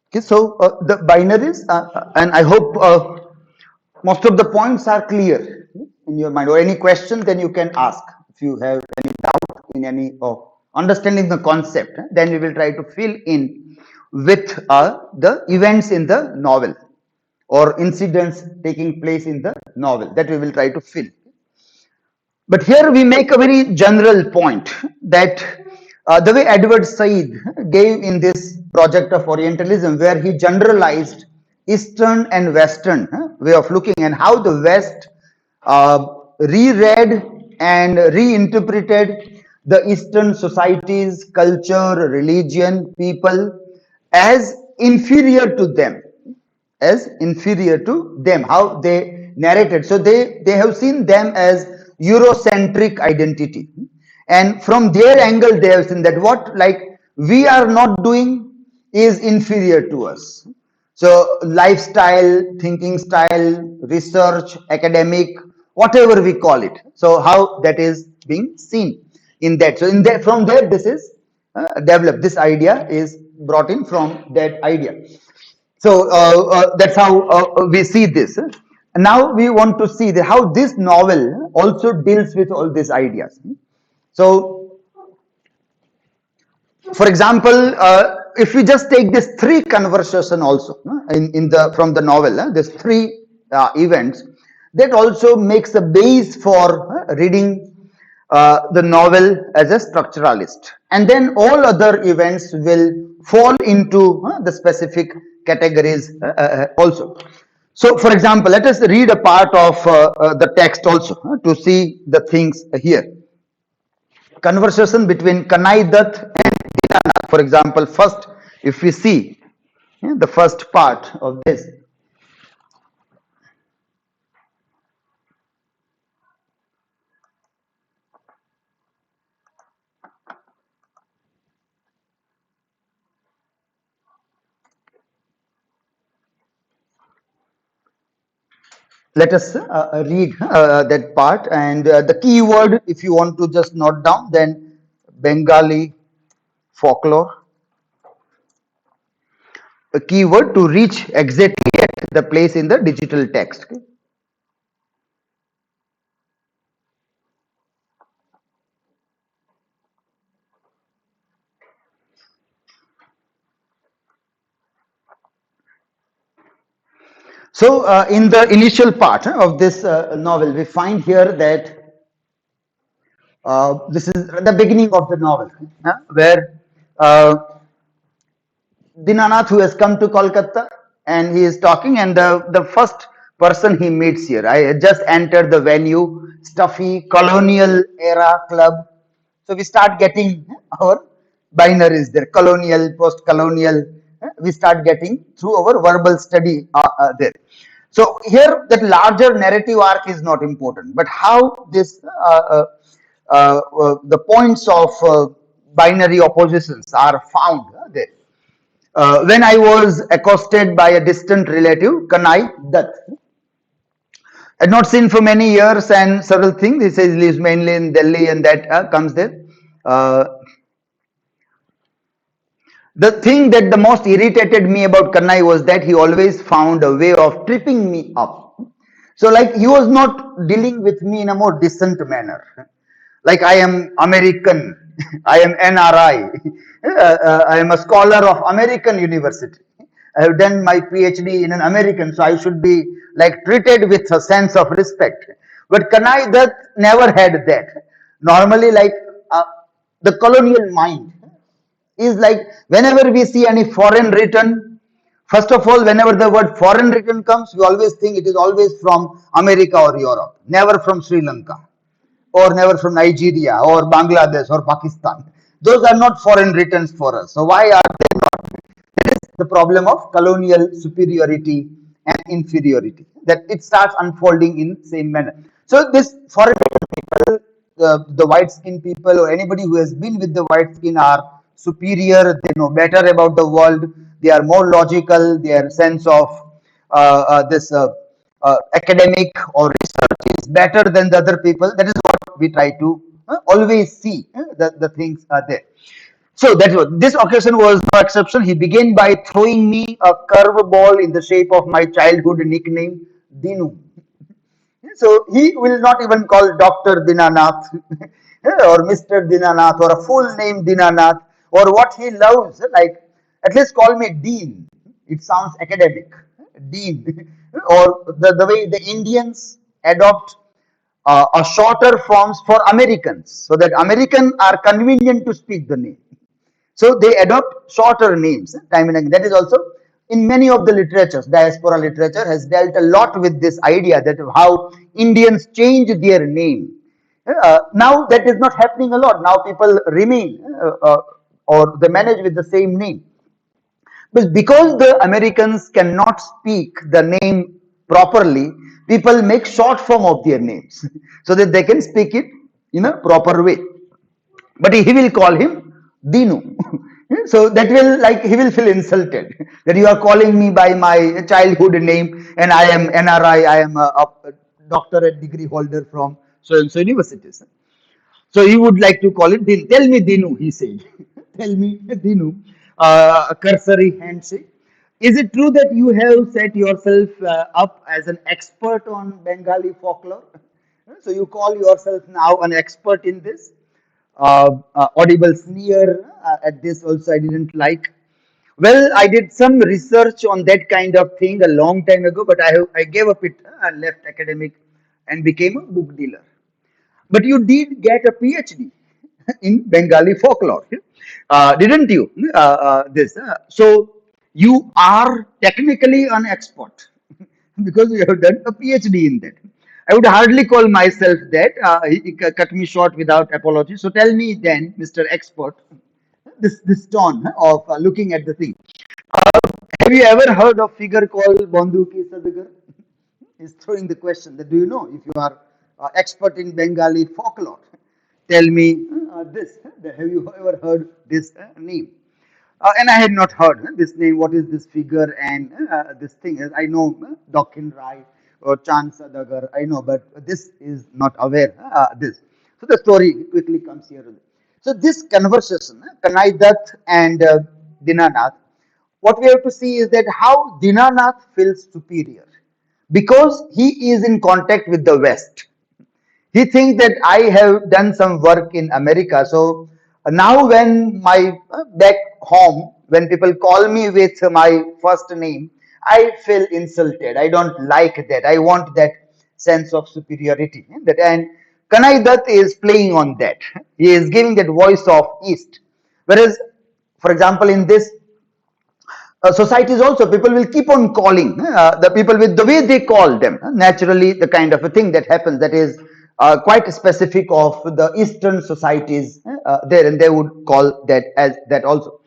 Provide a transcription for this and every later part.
Okay, so the binaries, and I hope most of the points are clear in your mind, or any question, then you can ask. If you have any doubt in any of understanding the concept, then we will try to fill in with the events in the novel or incidents taking place in the novel, that we will try to fill. But here we make a very general point that the way Edward Said gave in this project of Orientalism, where he generalized Eastern and Western way of looking, and how the West reread and reinterpreted the Eastern societies, culture, religion, people as inferior to them, how they narrated. So they have seen them as Eurocentric identity, and from their angle they have seen that what like we are not doing is inferior to us. So lifestyle, thinking style, research, academic, whatever we call it, so how that is being seen in that. So in that, from there this is developed, this idea is brought in from that idea. So that's how we see this. Now we want to see how this novel also deals with all these ideas. So, for example, if we just take this three conversation also in the from the novel, these three events, that also makes a base for reading the novel as a structuralist, and then all other events will fall into the specific categories also. So, for example, let us read a part of the text also to see the things here. Conversation between Kanai Dutt and Dinanath. For example, first, if we see the first part of this. Let us read that part, and the key word, if you want to just note down, then Bengali folklore. A keyword to reach exactly at the place in the digital text. Okay? So, in the initial part of this novel, we find here that this is the beginning of the novel, where Dinanath, who has come to Kolkata, and he is talking, and the first person he meets here, I just entered the venue, stuffy colonial era club. So we start getting our binaries there, colonial, post-colonial. We start getting through our verbal study there. So here, that larger narrative arc is not important, but how this the points of binary oppositions are found there. When I was accosted by a distant relative, Kanai Dutt. I had not seen for many years and several things. He says he lives mainly in Delhi, and that comes there. The thing that the most irritated me about Kanai was that he always found a way of tripping me up. So, like, he was not dealing with me in a more decent manner. Like, I am American, I am NRI, I am a scholar of American university. I have done my PhD in an American, so I should be like treated with a sense of respect. But Kanai Dutt never had that. Normally, like the colonial mind is like whenever we see any foreign written, first of all, whenever the word foreign written comes, we always think it is always from America or Europe, never from Sri Lanka, or never from Nigeria or Bangladesh or Pakistan. Those are not foreign returns for us. So why are they not? That is the problem of colonial superiority and inferiority, that it starts unfolding in same manner. So this foreign people, the white skin people or anybody who has been with the white skin are superior, they know better about the world, they are more logical, their sense of this academic or research is better than the other people. That is what we try to always see, the things are there. So that was this occasion was no exception. He began by throwing me a curve ball in the shape of my childhood nickname, Dinu. So he will not even call Dr. Dinanath or Mr. Dinanath or a full name Dinanath or what he loves, like at least call me Dean. It sounds academic. Dean. Or the way the Indians adopt a shorter forms for Americans so that Americans are convenient to speak the name. So they adopt shorter names time and again. That is also in many of the literatures, diaspora literature has dealt a lot with this idea that how Indians change their name. Now that is not happening a lot. Now people remain or they manage with the same name. But because the Americans cannot speak the name properly, people make short form of their names so that they can speak it in a proper way. But he will call him Dinu. So that will like he will feel insulted that you are calling me by my childhood name and I am NRI, I am a doctorate degree holder from so and so universities. So he would like to call it Din. Tell me Dinu, he said. Tell me Dinu, a cursory handshake. Is it true that you have set yourself up as an expert on Bengali folklore? So you call yourself now an expert in this? Audible sneer at this also I didn't like. Well, I did some research on that kind of thing a long time ago, but I gave up it. I left academic and became a book dealer. But you did get a PhD in Bengali folklore, didn't you? So you are technically an expert because you have done a PhD in that. I would hardly call myself that. He cut me short without apology. So tell me then, Mr. Expert, this tone of looking at the thing. Have you ever heard of figure called Bandhuki Sadagar? He's throwing the question that do you know if you are expert in Bengali folklore? Tell me this. Have you ever heard this name? And I had not heard this name. What is this figure and this thing? I know Dakin Rai or Chan Sadagar. I know, but this is not aware. This. So the story quickly comes here. So this conversation, Kanai Dutt and Dinanath, what we have to see is that how Dinanath feels superior because he is in contact with the West. He thinks that I have done some work in America. So now when my back home, when people call me with my first name, I feel insulted. I don't like that. I want that sense of superiority. That and Kanai Dutt is playing on that. He is giving that voice of East. Whereas, for example, in this societies also people will keep on calling the people with the way they call them naturally the kind of a thing that happens that is quite specific of the eastern societies there and they would call that as that also.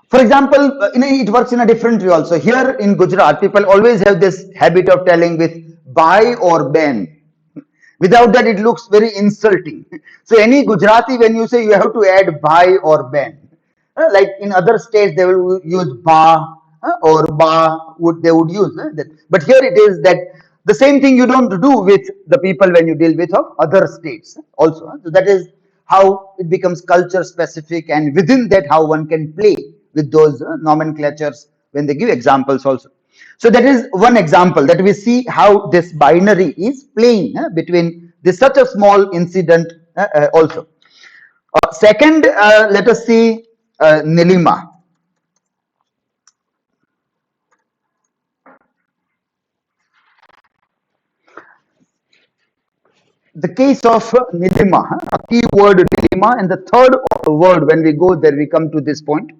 For example, it works in a different way also. Here in Gujarat people always have this habit of telling with bhai or ben. Without that, it looks very insulting. So any Gujarati, when you say you have to add bhai or ben, like in other states they will use ba or ba would they would use that. But here it is that the same thing you don't do with the people when you deal with of other states also. So that is how it becomes culture specific, and within that how one can play with those nomenclatures when they give examples also. So that is one example that we see how this binary is playing between this such a small incident also. Second, let us see Nilima. The case of Nilima, a key word Nilima, and the third word when we go there, we come to this point.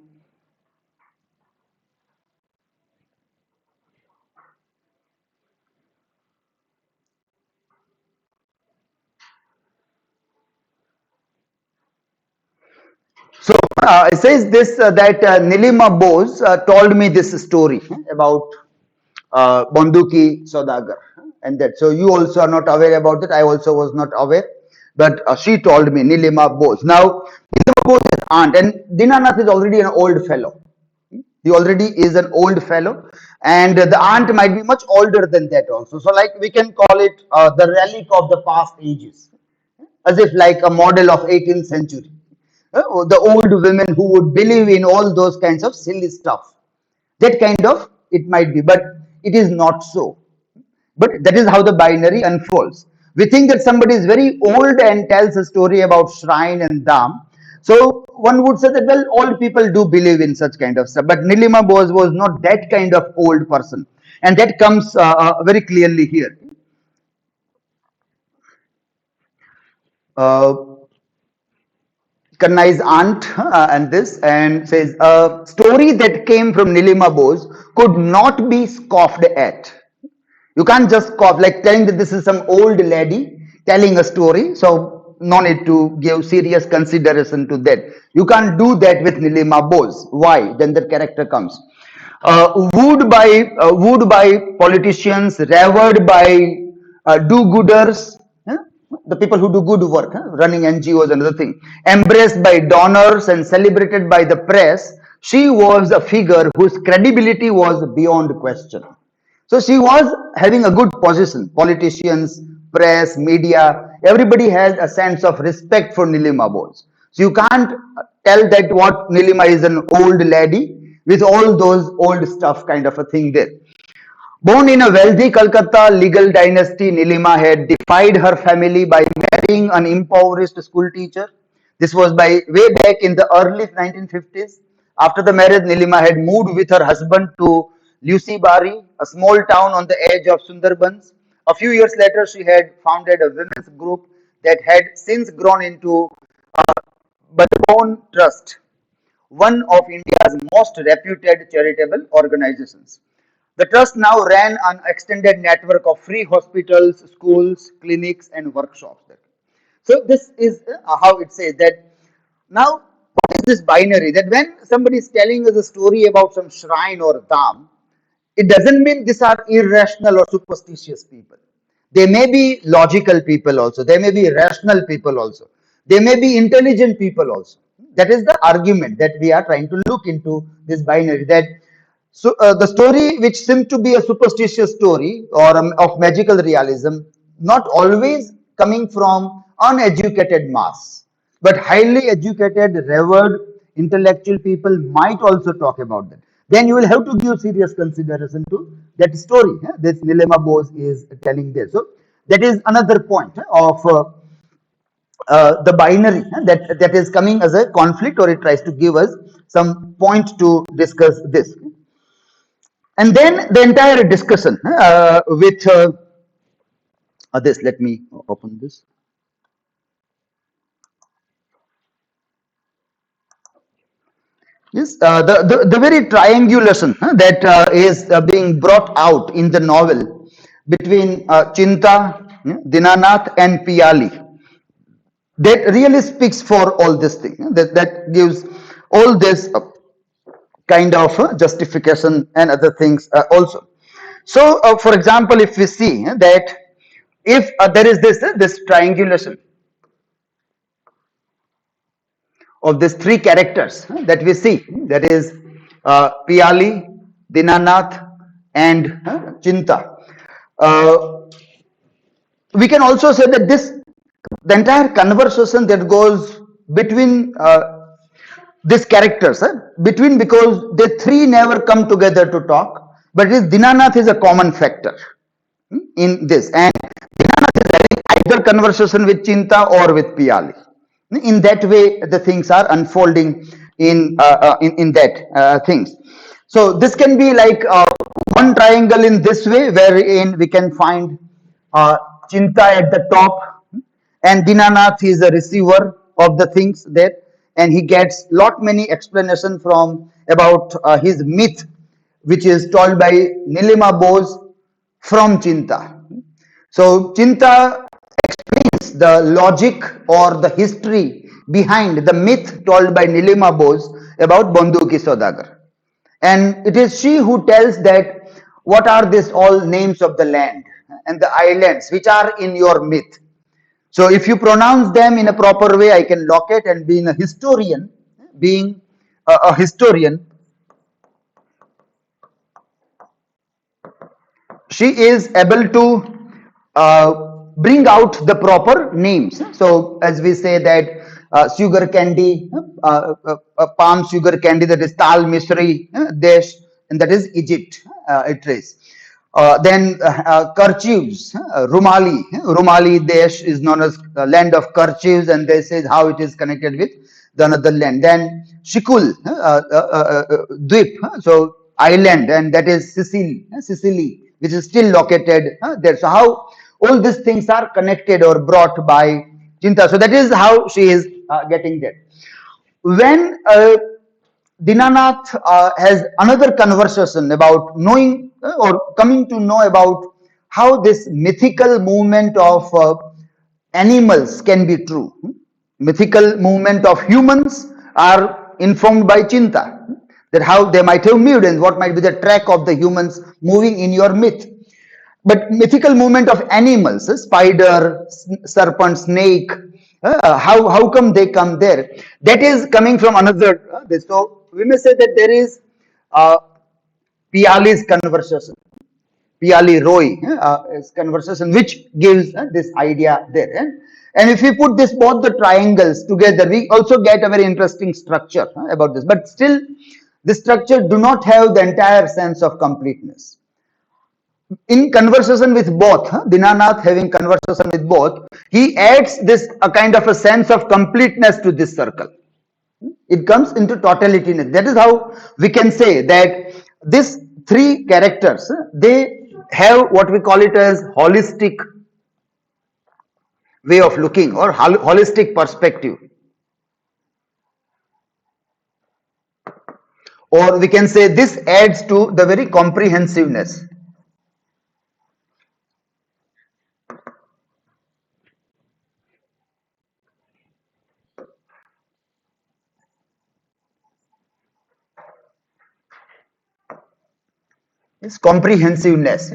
So it says this that Nilima Bose told me this story about Banduki Saudagar and that. So you also are not aware about it. I also was not aware, but she told me Nilima Bose. Now Nilima Bose is aunt, and Dinanath is already an old fellow. He already is an old fellow, and the aunt might be much older than that also. So like we can call it the relic of the past ages, as if like a model of 18th century. the old women who would believe in all those kinds of silly stuff. That kind of it might be, but it is not so. But that is how the binary unfolds. We think that somebody is very old and tells a story about shrine and dham. So one would say that, well, old people do believe in such kind of stuff. But Nilima Bose was not that kind of old person. And that comes very clearly here. Uh, Kannai's aunt and this, and says a story that came from Nilima Bose could not be scoffed at. You can't just scoff, like telling that this is some old lady telling a story, so no need to give serious consideration to that. You can't do that with Nilima Bose. Why? Then the character comes. Wooed by politicians, revered by do-gooders, the people who do good work, running NGOs and other thing, embraced by donors and celebrated by the press, she was a figure whose credibility was beyond question. So she was having a good position. Politicians, press, media, everybody has a sense of respect for Nilima Bose. So you can't tell that what Nilima is an old lady with all those old stuff kind of a thing there. Born in a wealthy Calcutta legal dynasty, Nilima had defied her family by marrying an impoverished school teacher. This was by way back in the early 1950s. After the marriage, Nilima had moved with her husband to Lusibari, a small town on the edge of Sundarbans. A few years later, she had founded a women's group that had since grown into Badbone Trust, one of India's most reputed charitable organizations. The trust now ran an extended network of free hospitals, schools, clinics, and workshops. So this is how it says that. Now, what is this binary? That when somebody is telling us a story about some shrine or dham, it doesn't mean these are irrational or superstitious people. They may be logical people also. They may be rational people also. They may be intelligent people also. That is the argument that we are trying to look into this binary. That so the story which seems to be a superstitious story or of magical realism, not always coming from uneducated mass, but highly educated, revered, intellectual people might also talk about that. Then you will have to give serious consideration to that story. This Nilima Bose is telling there. So that is another point of the binary that is coming as a conflict, or it tries to give us some point to discuss this. And then the entire discussion with this, let me open this. Yes, the very triangulation that is being brought out in the novel between Chinta, Dinanath, and Piali, that really speaks for all this thing. That gives all this kind of justification and other things also. So, for example, if we see that if there is this triangulation of these three characters that we see, that is Piali, Dinanath, and Chinta. We can also say that the entire conversation that goes between these characters, between, because the three never come together to talk, but Dinanath is a common factor in this, and Dinanath is having either conversation with Chinta or with Piali. In that way, the things are unfolding in that things. So this can be like one triangle in this way, wherein we can find Chinta at the top, and Dinanath is a receiver of the things there, and he gets lot many explanation from about his myth, which is told by Nilima Bose from Chinta. So Chinta explains the logic or the history behind the myth told by Nilima Bose about Banduki Saudagar. And it is she who tells that what are these all names of the land and the islands which are in your myth. So if you pronounce them in a proper way, I can locate, and being a historian, she is able to bring out the proper names. So as we say that sugar candy, palm sugar candy, that is Tal Misri Desh, and that is Egypt, it is. Then kerchiefs, Rumali Desh is known as land of kerchiefs, and this is how it is connected with the another land. Then Shikul, Dweep, so island, and that is Sicily, which is still located there. So how all these things are connected or brought by Chinta. So that is how she is getting that. When Dinanath has another conversation about knowing or coming to know about how this mythical movement of animals can be true. Mythical movement of humans are informed by Chinta, that how they might have moved and what might be the track of the humans moving in your myth. But mythical movement of animals, spider, serpent, snake, how come they come there? That is coming from another. So we may say that there is Piali's conversation, Piali Roy conversation, which gives this idea there. And if we put this both the triangles together, we also get a very interesting structure about this. But still, this structure do not have the entire sense of completeness. In conversation with both, Dinanath having conversation with both, he adds this a kind of a sense of completeness to this circle. It comes into totality. That is how we can say that these three characters, they have what we call it as holistic way of looking or holistic perspective. Or we can say this adds to the very comprehensiveness. This comprehensiveness.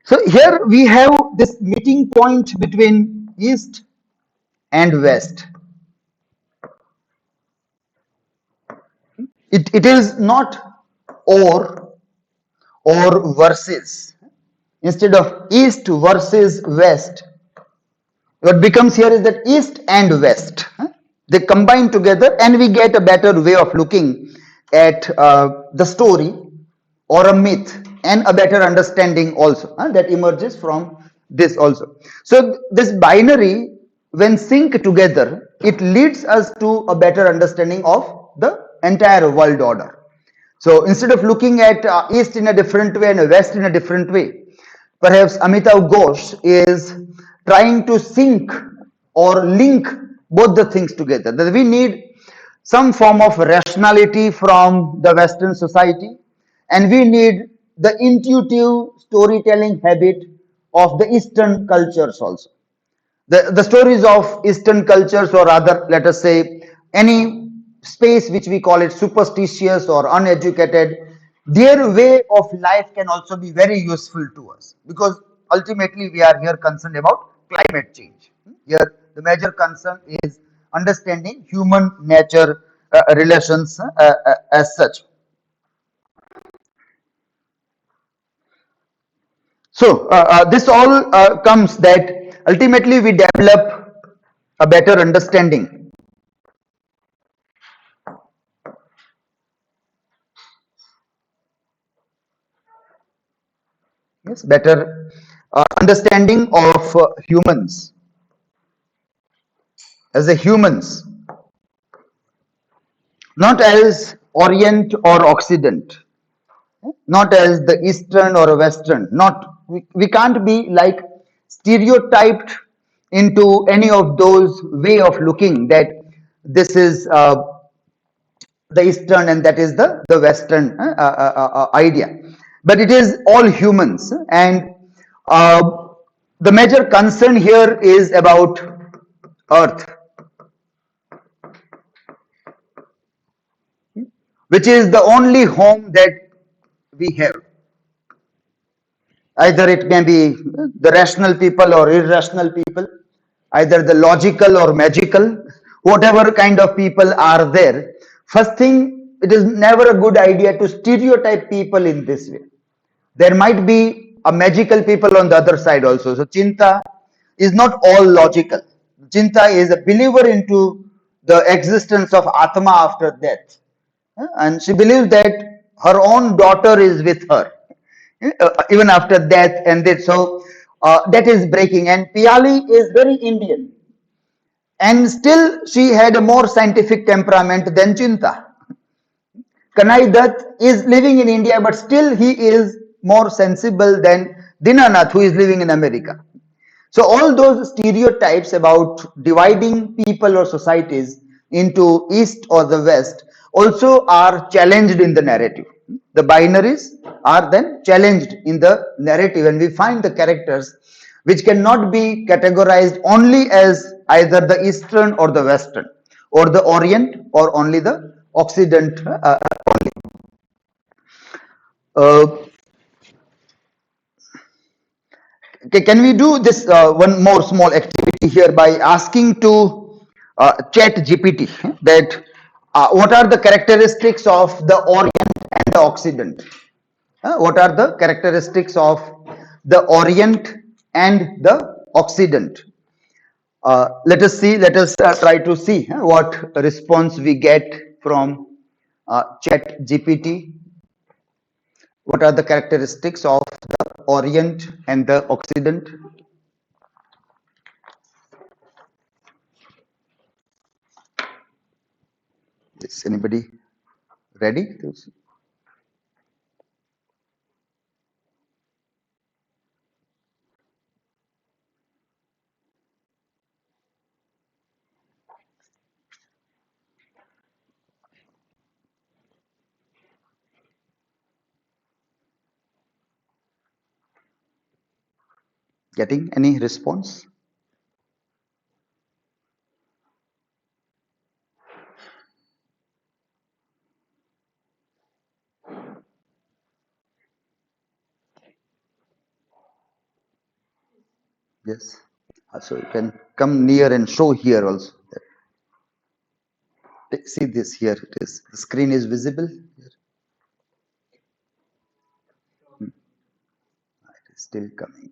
So here we have this meeting point between East and West. It is not or versus. Instead of East versus West, what becomes here is that East and West, they combine together and we get a better way of looking at the story or a myth, and a better understanding also that emerges from this also. So this binary, when synced together, it leads us to a better understanding of the entire world order. So instead of looking at East in a different way and West in a different way, perhaps Amitav Ghosh is trying to sync or link both the things together. That we need some form of rationality from the Western society, and we need the intuitive storytelling habit of the Eastern cultures also. The stories of Eastern cultures, or rather, let us say, any space which we call it superstitious or uneducated, their way of life can also be very useful to us, because ultimately we are here concerned about climate change. Here the major concern is understanding human nature relations as such. So this all comes that ultimately we develop a better understanding. Yes, better understanding of humans as a humans, not as Orient or Occident, not as the Eastern or Western. Not we can't be like stereotyped into any of those way of looking that this is the Eastern and that is the Western idea. But it is all humans, and the major concern here is about Earth, which is the only home that we have. Either it can be the rational people or irrational people, either the logical or magical, whatever kind of people are there. First thing, it is never a good idea to stereotype people in this way. There might be a magical people on the other side also. So Chinta is not all logical. Chinta is a believer into the existence of Atma after death. And she believes that her own daughter is with her even after death, and that so that is breaking. And Piali is very Indian, and still she had a more scientific temperament than Chinta. Kanai Dutt is living in India, but still he is more sensible than Dinanath, who is living in America. So all those stereotypes about dividing people or societies into East or the West also are challenged in the narrative. The binaries are then challenged in the narrative, and we find the characters which cannot be categorized only as either the Eastern or the Western, or the Orient or only the Occident. Uh, can we do this one more small activity here by asking to chat GPT that what are the characteristics of the Orient and the Occident? What are the characteristics of the Orient and the Occident? Let us see, let us try to see what response we get from chat GPT. What are the characteristics of the Orient and the Occident? Is anybody ready? Getting any response? Yes. So you can come near and show here also. See this here. It is the screen is visible. Here. It is still coming.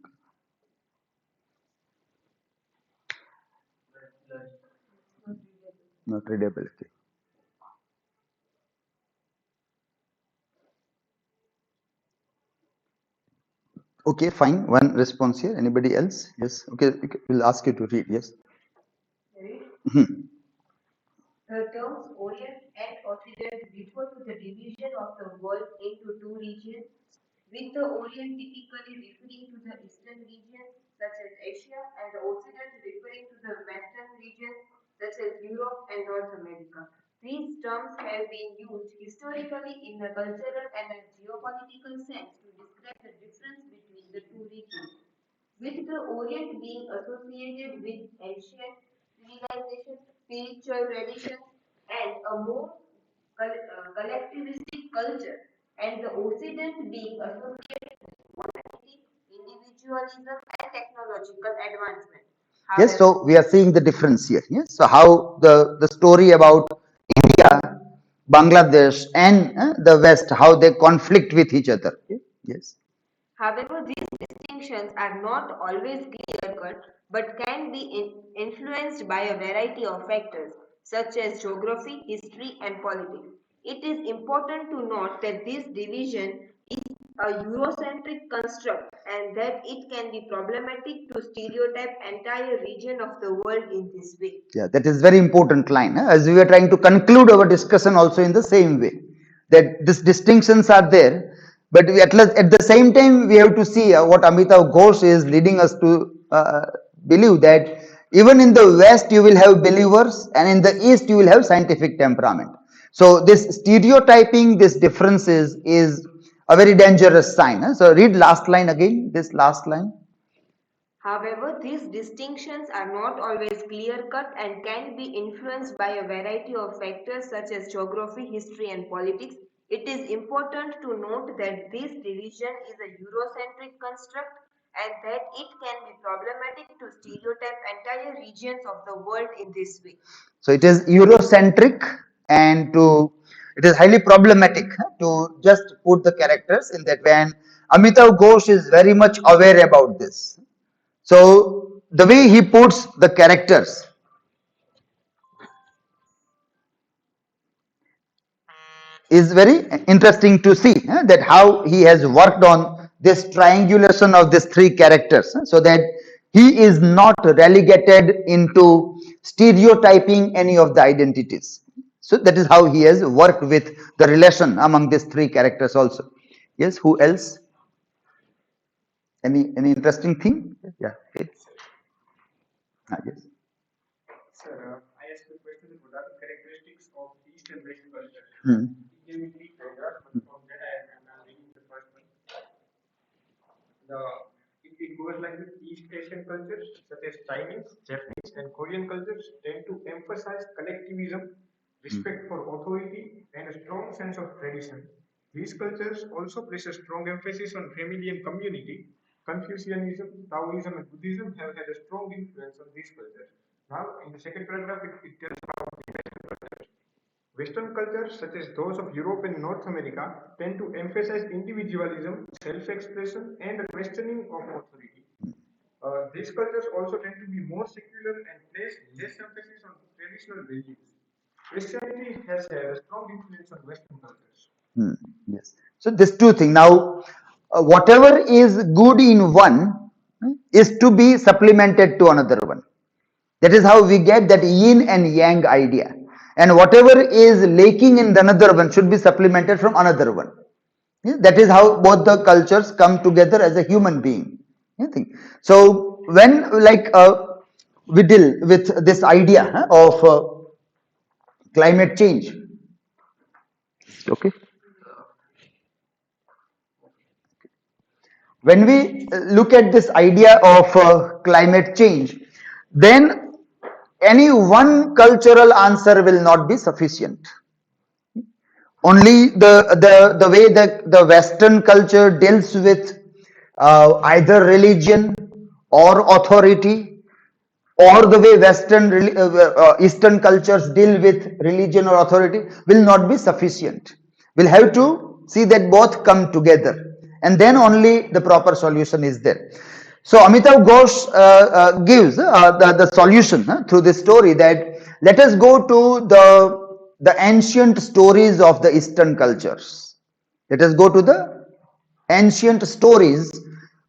Not readable. Okay. Okay, fine. One response here. Anybody else? Yes. Okay, we'll ask you to read. Yes. The terms Orient and Occident refer to the division of the world into two regions, with the Orient typically referring to the eastern region, such as Asia, and the Occident referring to the western region, such as Europe and North America. These terms have been used historically in a cultural and a geopolitical sense to describe the difference between the two regions, with the Orient being associated with ancient civilization, spiritual traditions, and a more collectivistic culture, and the Occident being associated with modernity, individualism, and technological advancement. Yes, so we are seeing the difference here. Yes, so how the story about India, Bangladesh, and the West, how they conflict with each other. Yes. However, these distinctions are not always clear-cut, but can be influenced by a variety of factors, such as geography, history, and politics. It is important to note that this division is a Eurocentric construct and that it can be problematic to stereotype entire region of the world in this way. Yeah, that is very important line. As we were trying to conclude our discussion also in the same way, that these distinctions are there, but we at the same time we have to see what Amitav Ghosh is leading us to believe that even in the West you will have believers and in the East you will have scientific temperament. So this stereotyping, this differences is a very dangerous sign. So read last line again, this last line. However, these distinctions are not always clear-cut and can be influenced by a variety of factors such as geography, history, and politics. It is important to note that this division is a Eurocentric construct and that it can be problematic to stereotype entire regions of the world in this way. So it is Eurocentric, and it is highly problematic to just put the characters in that way. And Amitav Ghosh is very much aware about this. So the way he puts the characters, is very interesting to see that how he has worked on this triangulation of these three characters so that he is not relegated into stereotyping any of the identities. So that is how he has worked with the relation among these three characters also. Yes, who else? Any interesting thing? Yeah. Okay. Yes. Sir, I asked the question what are the characteristics of East and West culture? He gave me three paragraphs, but from that I'm now reading the first one. It goes like this: East Asian cultures, such as Chinese, Japanese, and Korean cultures, tend to emphasize collectivism, respect for authority, and a strong sense of tradition. These cultures also place a strong emphasis on family and community. Confucianism, Taoism, and Buddhism have had a strong influence on these cultures. Now, in the second paragraph, it tells about the Western cultures. Western cultures, such as those of Europe and North America, tend to emphasize individualism, self-expression, and the questioning of authority. These cultures also tend to be more secular and place less emphasis on traditional values. Christianity has had a strong influence on Western cultures. Yes. So these two things. Now, whatever is good in one is to be supplemented to another one. That is how we get that yin and yang idea. And whatever is lacking in the another one should be supplemented from another one. That is how both the cultures come together as a human being. So when we deal with this idea of climate change, okay. When we look at this idea of climate change, then any one cultural answer will not be sufficient. Only the way that the Western culture deals with either religion or authority, or the way Eastern cultures deal with religion or authority will not be sufficient. We'll have to see that both come together, and then only the proper solution is there. So Amitav Ghosh gives the solution through this story, that let us go to the ancient stories of the Eastern cultures. Let us go to the ancient stories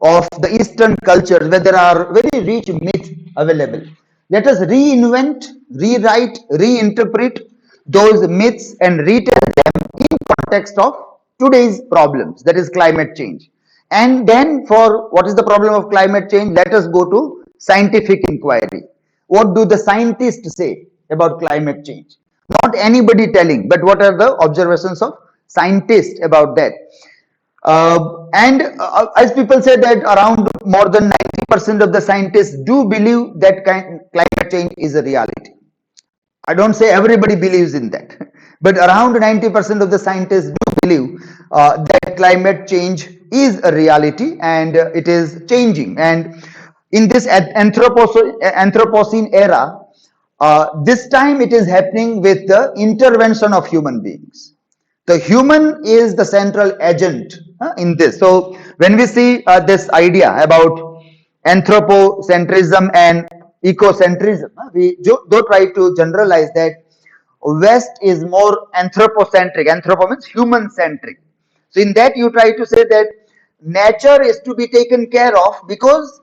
of the Eastern cultures where there are very rich myths available. Let us reinvent, rewrite, reinterpret those myths and retell them in context of today's problems, that is climate change. And then for what is the problem of climate change, let us go to scientific inquiry. What do the scientists say about climate change? Not anybody telling, but what are the observations of scientists about that? As people say that around more than 90% of the scientists do believe that climate change is a reality. I don't say everybody believes in that, but around 90% of the scientists do believe that climate change is a reality and it is changing. And in this Anthropocene era, this time it is happening with the intervention of human beings. The human is the central agent in this. So when we see this idea about anthropocentrism and ecocentrism, we do try to generalize that West is more anthropocentric. Anthropo means human centric. So in that you try to say that nature is to be taken care of because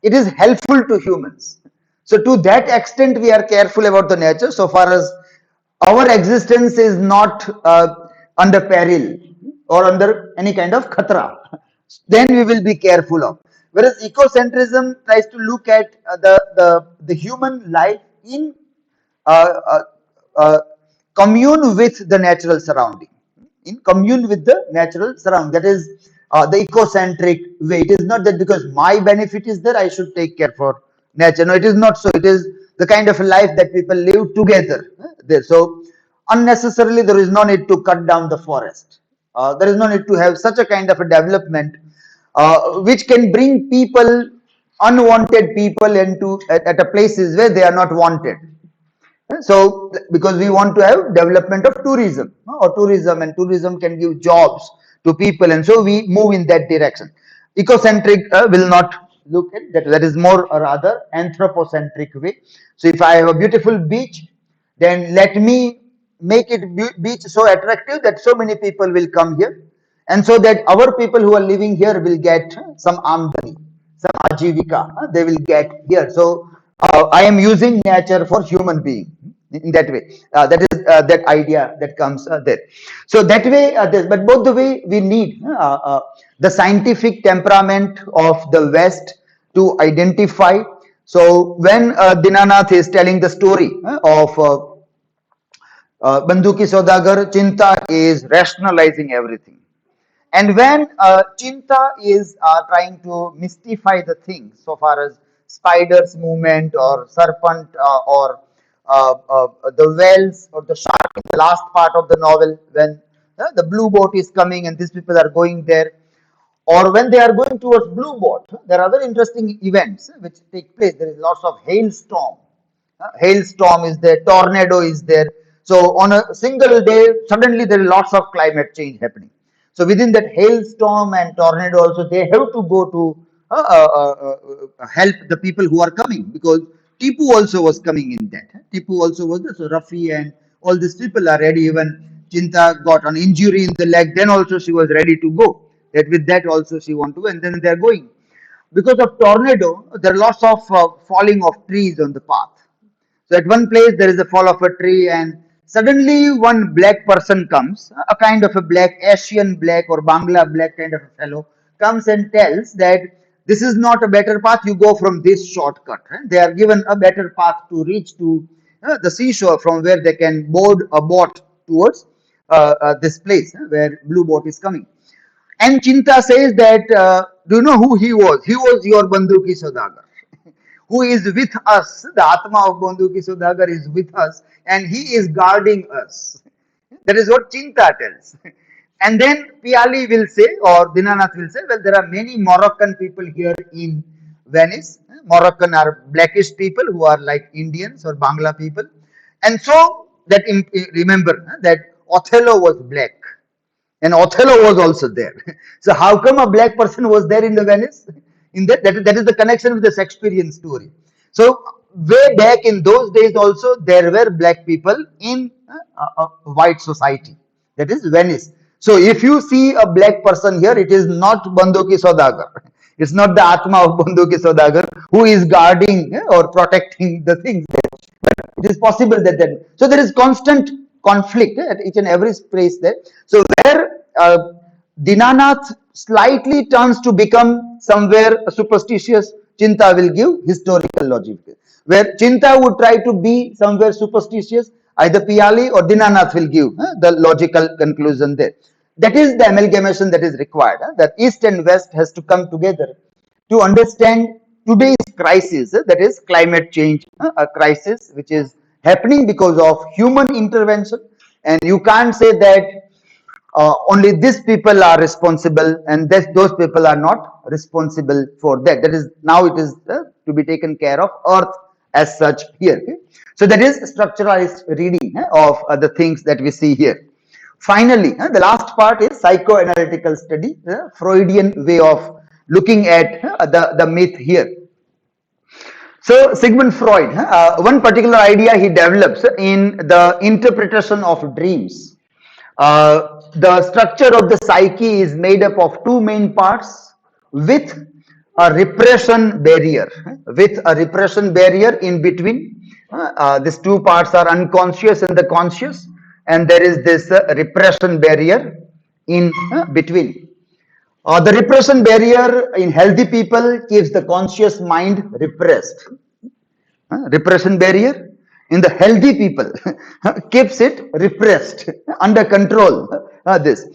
it is helpful to humans. So to that extent we are careful about the nature, so far as our existence is not under peril or under any kind of khatra, then we will be careful of. Whereas ecocentrism tries to look at the human life in uh, uh, uh, commune with the natural surrounding, in commune with the natural surrounding. That is the ecocentric way. It is not that because my benefit is there I should take care for nature. No, it is not so. It is the kind of life that people live together there. So unnecessarily there is no need to cut down the forest. There is no need to have such a kind of a development which can bring people, unwanted people, into at a places where they are not wanted. So because we want to have development of tourism, or tourism, and tourism can give jobs to people, and so we move in that direction. Ecocentric will not look at that. That is more or rather anthropocentric way. So if I have a beautiful beach, then let me make it beach so attractive that so many people will come here, and so that our people who are living here will get some amdani, some ajivika, they will get here. So I am using nature for human being in that way. That is that idea that comes there. So that way, but both the way we need the scientific temperament of the West to identify. So when Dinanath is telling the story of Banduki Sodagar, Chinta is rationalizing everything. And when Chinta is trying to mystify the thing, so far as spider's movement or serpent the whales or the shark in the last part of the novel, when the blue boat is coming and these people are going there, or when they are going towards blue boat, there are very interesting events which take place. There is lots of hailstorm. Hailstorm is there, tornado is there. So on a single day, suddenly there is lots of climate change happening. So within that hailstorm and tornado also, they have to go to help the people who are coming, because Tipu also was coming in that. Tipu also was there. So Rafi and all these people are ready. Even Chinta got an injury in the leg, then also she was ready to go. That with that also she want to, and then they are going. Because of tornado, there are lots of falling of trees on the path. So at one place there is a fall of a tree, and suddenly one black person comes, a kind of a black, Asian black or Bangla black kind of a fellow comes and tells that this is not a better path, you go from this shortcut. They are given a better path to reach to the seashore, from where they can board a boat towards this place where blue boat is coming. And Chinta says that, do you know who he was? He was your Banduki Saudagar, who is with us. The Atma of Banduki Saudagar is with us, and he is guarding us. That is what Chinta tells. And then Piali will say, or Dinanath will say, well, there are many Moroccan people here in Venice. Moroccan are blackish people who are like Indians or Bangla people. And so that remember that Othello was black. And Othello was also there. So how come a black person was there in the Venice? In that is the connection with the Shakespearean story. So way back in those days also, there were black people in a white society. That is Venice. So if you see a black person here, it is not Banduki Saudagar. It's not the Atma of Banduki Saudagar who is guarding or protecting the things. But it is possible that. So there is constant conflict at each and every place there. So where Dinanath slightly turns to become somewhere superstitious, Chinta will give historical logic. Where Chinta would try to be somewhere superstitious, either Piali or Dinanath will give the logical conclusion there. That is the amalgamation that is required. That East and West has to come together to understand today's crisis, that is climate change, a crisis which is happening because of human intervention. And you can't say that only these people are responsible and those people are not responsible for that. That is, now it is to be taken care of, earth as such here. Okay? So that is structuralized reading of the things that we see here. Finally, the last part is psychoanalytical study, the Freudian way of looking at the myth here. So Sigmund Freud, one particular idea he develops in the interpretation of dreams. The structure of the psyche is made up of two main parts with a repression barrier. With a repression barrier in between. These two parts are unconscious and the conscious, and there is this repression barrier in between. The repression barrier in healthy people keeps the conscious mind repressed. Repression barrier in the healthy people keeps it repressed, under control. This.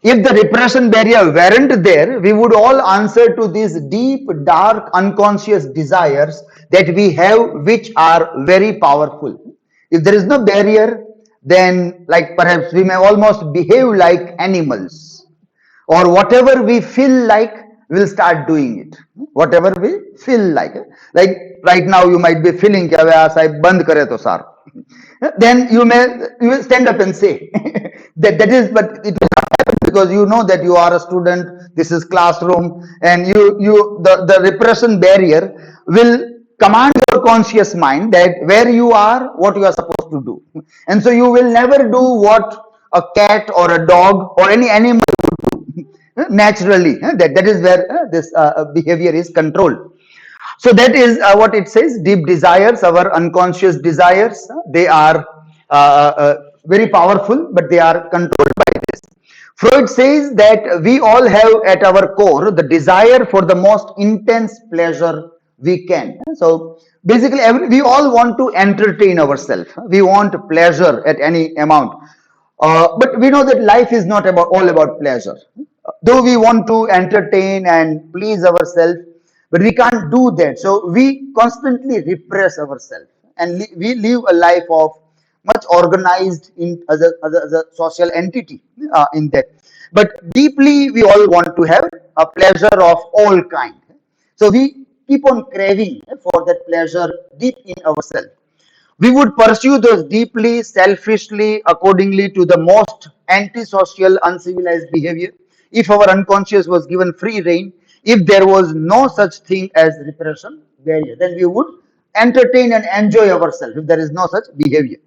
If the repression barrier weren't there, we would all answer to these deep, dark, unconscious desires that we have, which are very powerful. If there is no barrier, then like perhaps we may almost behave like animals, or whatever we feel like, we'll start doing it. Whatever we feel like right now you might be feeling band kare to sir. Then you will stand up and say that is, but it will not happen, because you know that you are a student, this is classroom, and the repression barrier will command your conscious mind that where you are, what you are supposed to do. And so you will never do what a cat or a dog or any animal naturally. That is where this behavior is controlled. So that is what it says. Deep desires, our unconscious desires, they are very powerful, but they are controlled by this. Freud says that we all have at our core the desire for the most intense pleasure we can. So basically, we all want to entertain ourselves. We want pleasure at any amount. But we know that life is not about all about pleasure. Though we want to entertain and please ourselves, but we can't do that. So we constantly repress ourselves, and we live a life of much organized in as a social entity in that. But deeply, we all want to have a pleasure of all kind. So we keep on craving for that pleasure deep in ourselves. We would pursue those deeply, selfishly, accordingly to the most antisocial, uncivilized behavior. If our unconscious was given free rein, if there was no such thing as repression barrier, then we would entertain and enjoy ourselves if there is no such behavior.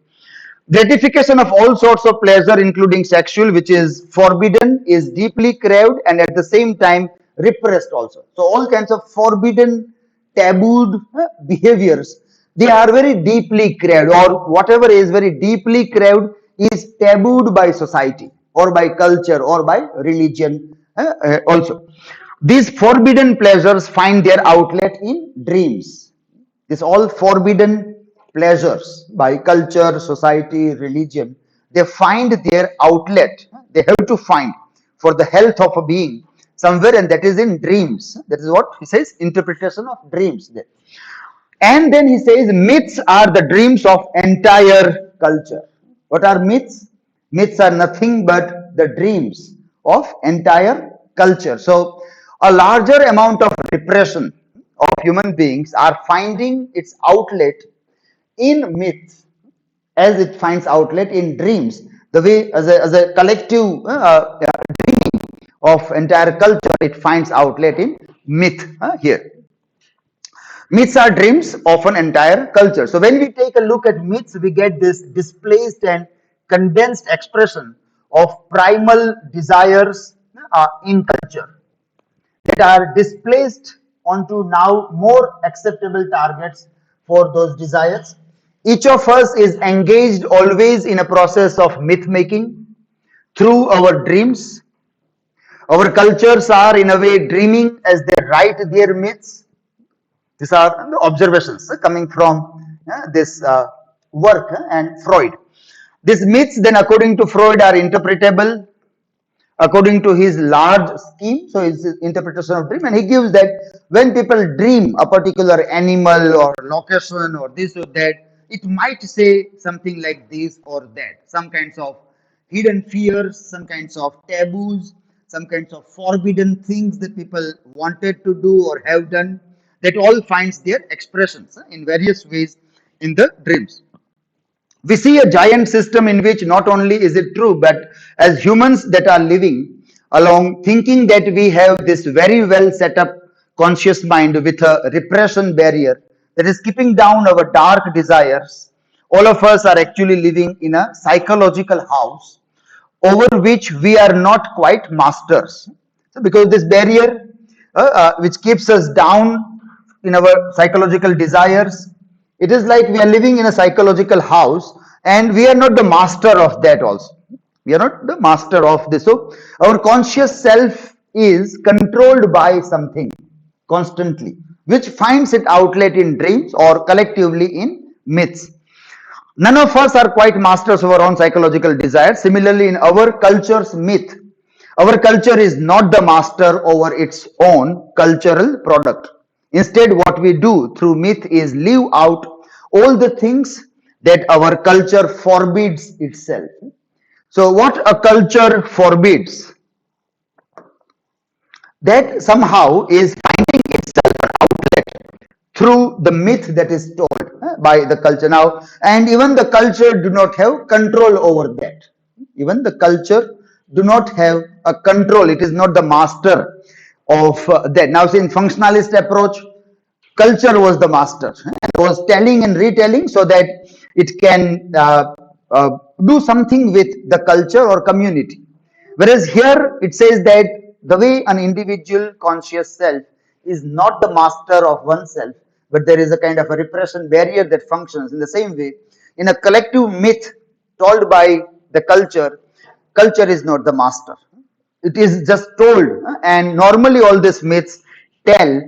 Gratification of all sorts of pleasure, including sexual, which is forbidden, is deeply craved and at the same time repressed also. So all kinds of forbidden, tabooed behaviors, they are very deeply craved, or whatever is very deeply craved is tabooed by society or by culture or by religion also. These forbidden pleasures find their outlet in dreams. This all forbidden pleasures by culture, society, religion, they find their outlet. They have to find for the health of a being somewhere, and that is in dreams. That is what he says, interpretation of dreams. And then he says, myths are the dreams of entire culture. What are myths? Myths are nothing but the dreams of entire culture. So, a larger amount of repression of human beings are finding its outlet in myths as it finds outlet in dreams. The way, as a collective dreaming of entire culture, it finds outlet in myth here. Myths are dreams of an entire culture. So when we take a look at myths, we get this displaced and condensed expression of primal desires in culture that are displaced onto now more acceptable targets for those desires. Each of us is engaged always in a process of myth making through our dreams. Our cultures are in a way dreaming as they write their myths. These are the observations coming from this work and Freud. These myths then according to Freud are interpretable according to his large scheme, so his interpretation of dream, and he gives that when people dream a particular animal or location or this or that, it might say something like this or that, some kinds of hidden fears, some kinds of taboos, some kinds of forbidden things that people wanted to do or have done, that all finds their expressions in various ways in the dreams. We see a giant system in which not only is it true, but as humans that are living along thinking that we have this very well set up conscious mind with a repression barrier that is keeping down our dark desires, all of us are actually living in a psychological house over which we are not quite masters. So because this barrier which keeps us down in our psychological desires, it is like we are living in a psychological house and we are not the master of that also. We are not the master of this. So our conscious self is controlled by something constantly, which finds its outlet in dreams or collectively in myths. None of us are quite masters of our own psychological desires. Similarly, in our culture's myth, our culture is not the master over its own cultural product. Instead, what we do through myth is live out all the things that our culture forbids itself. So, what a culture forbids, that somehow is finding itself an outlet through the myth that is told by the culture now, and even the culture do not have control over that. Even the culture do not have a control, it is not the master of that. Now, in functionalist approach, culture was the master and was telling and retelling so that it can do something with the culture or community. Whereas here it says that the way an individual conscious self is not the master of oneself, but there is a kind of a repression barrier that functions in the same way. In a collective myth told by the culture, culture is not the master. It is just told, and normally all these myths tell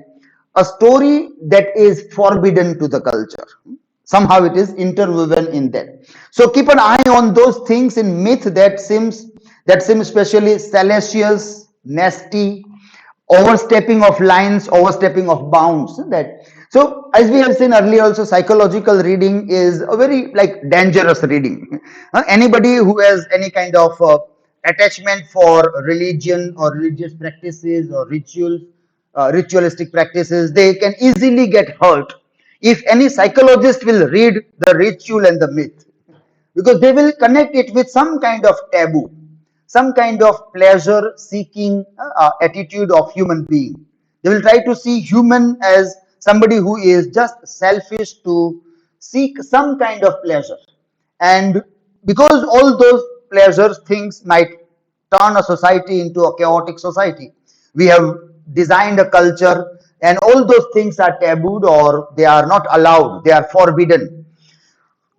a story that is forbidden to the culture. Somehow it is interwoven in that. So keep an eye on those things in myth that seem especially salacious, nasty, overstepping of lines, overstepping of bounds. That so as we have seen earlier, also psychological reading is a very like dangerous reading. Anybody who has any kind of attachment for religion or religious practices or ritualistic practices, they can easily get hurt if any psychologist will read the ritual and the myth, because they will connect it with some kind of taboo, some kind of pleasure seeking attitude of human being. They will try to see human as somebody who is just selfish to seek some kind of pleasure. And because all those pleasures things might turn a society into a chaotic society, we have designed a culture and all those things are tabooed or they are not allowed, they are forbidden,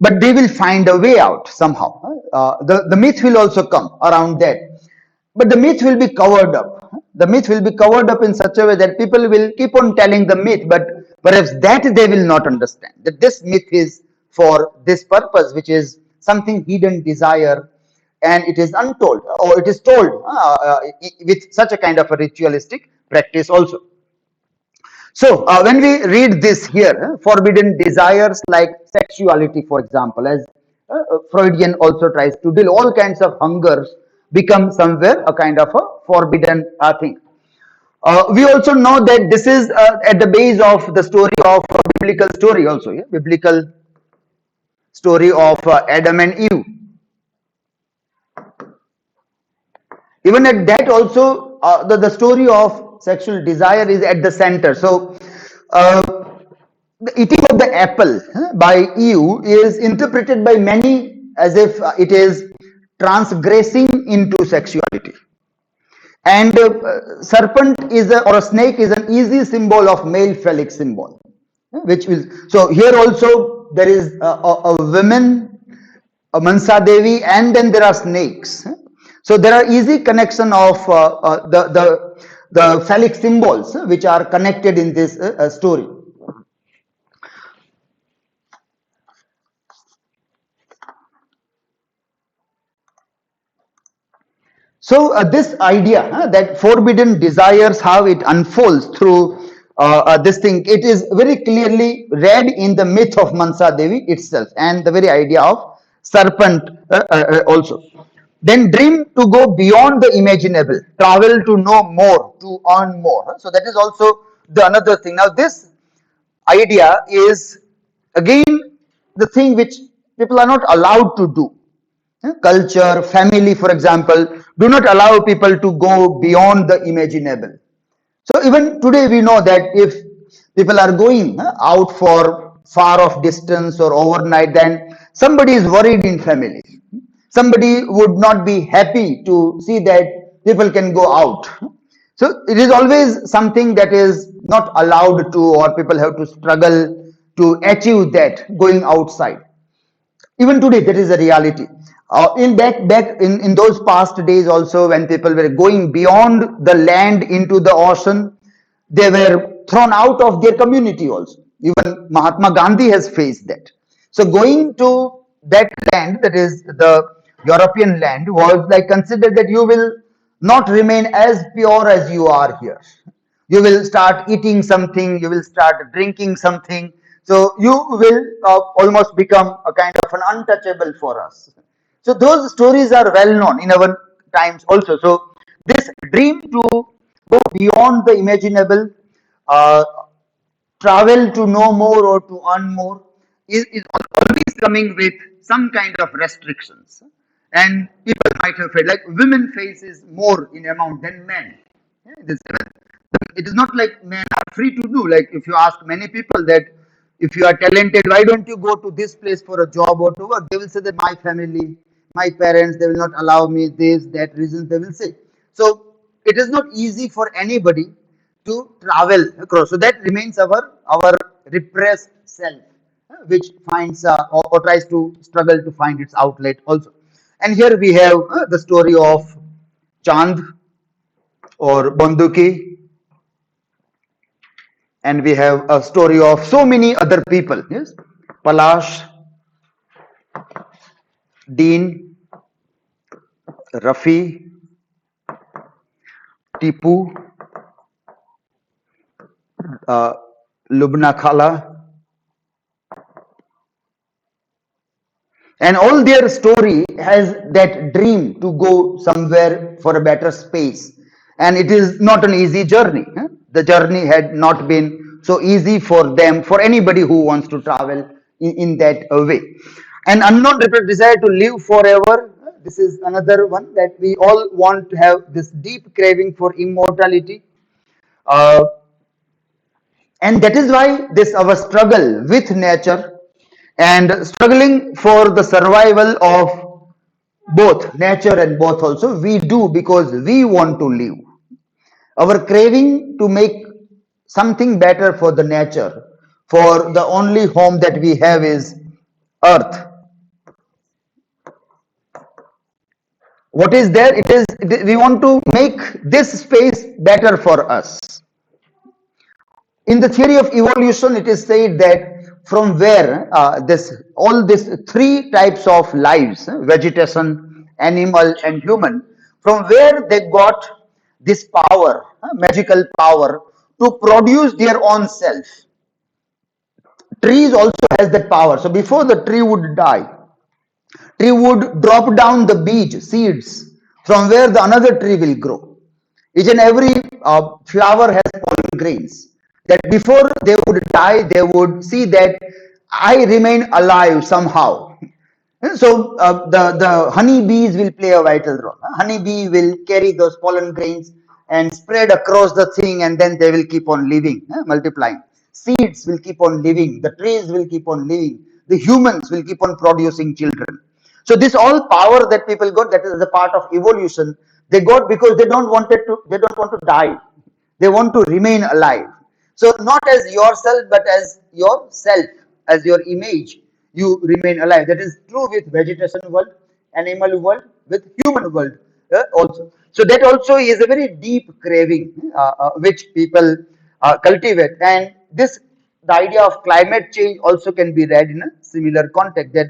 but they will find a way out somehow. The myth will also come around that, but the myth will be covered up. The myth will be covered up in such a way that people will keep on telling the myth, but perhaps that they will not understand that this myth is for this purpose, which is something hidden desire, and it is untold or it is told with such a kind of a ritualistic practice also. So, when we read this here, forbidden desires like sexuality, for example, as Freudian also tries to deal, all kinds of hungers become somewhere a kind of a forbidden thing. We also know that this is at the base of the story of biblical story also, yeah? Biblical story of Adam and Eve. Even at that also, the story of sexual desire is at the center. So, the eating of the apple by Eve is interpreted by many as if it is transgressing into sexuality. And serpent is or a snake is an easy symbol of male phallic symbol, which will. So here also there is a woman, a Mansa Devi, and then there are snakes. So there are easy connection of the phallic symbols which are connected in this story. So this idea that forbidden desires, how it unfolds through this thing, it is very clearly read in the myth of Mansa Devi itself, and the very idea of serpent also. Then dream to go beyond the imaginable, travel to know more, to earn more. So that is also the another thing. Now this idea is again the thing which people are not allowed to do. Culture, family, for example, do not allow people to go beyond the imaginable. So even today we know that if people are going out for far off distance or overnight, then somebody is worried in family. Somebody would not be happy to see that people can go out. So it is always something that is not allowed to, or people have to struggle to achieve that going outside. Even today that is a reality. In those past days also, when people were going beyond the land into the ocean, they were thrown out of their community also. Even Mahatma Gandhi has faced that. So going to that land, that is the European land, was like considered that you will not remain as pure as you are here. You will start eating something, you will start drinking something, so you will almost become a kind of an untouchable for us. So those stories are well known in our times also. So this dream to go beyond the imaginable, uh, travel to know more or to earn more, is always coming with some kind of restrictions. And people might have felt like women faces more in amount than men. Yeah, it is not like men are free to do. Like if you ask many people that if you are talented, why don't you go to this place for a job or to work? They will say that my family, my parents, they will not allow me this, that reasons they will say. So it is not easy for anybody to travel across. So that remains our repressed self, which finds or tries to struggle to find its outlet also. And here we have the story of Chand or Bonduki, and we have a story of so many other people. Yes, Palash, Dean, Rafi, Tipu, uh, Lubna Khala, and all their story has that dream to go somewhere for a better space, and it is not an easy journey. The journey had not been so easy for them, for anybody who wants to travel in that way. An unknown desire to live forever. This is another one that we all want to have, this deep craving for immortality. uh, and that is why this our struggle with nature and struggling for the survival of both nature and both also we do because we want to live. Our craving to make something better for the nature, for the only home that we have is earth. What is there? We want to make this space better for us. In the theory of evolution, it is said that from where this all these three types of lives, vegetation, animal, and human, from where they got this power, magical power to produce their own self. Trees also has that power. So before the tree would die, tree would drop down the beach, seeds, from where the another tree will grow. Each and every flower has pollen grains. That before they would die, they would see that I remain alive somehow. So the honey bees will play a vital role. Honey bee will carry those pollen grains and spread across the thing, and then they will keep on living, multiplying. Seeds will keep on living. The trees will keep on living. The humans will keep on producing children. So this all power that people got, that is a part of evolution. They got because they don't want to die. They want to remain alive. So not as yourself, but as yourself, as your image, you remain alive. That is true with vegetation world, animal world, with human world also. So that also is a very deep craving which people cultivate. And this, the idea of climate change also can be read in a similar context, that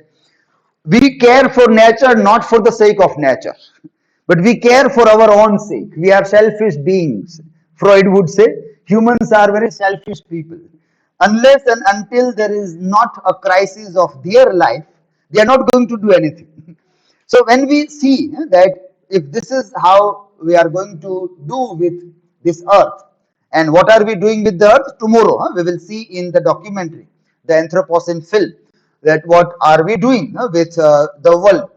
we care for nature not for the sake of nature, but we care for our own sake. We are selfish beings. Freud would say humans are very selfish people. Unless and until there is not a crisis of their life, they are not going to do anything. So when we see that if this is how we are going to do with this earth, and what are we doing with the earth tomorrow, we will see in the documentary, the Anthropocene film, that what are we doing with the world.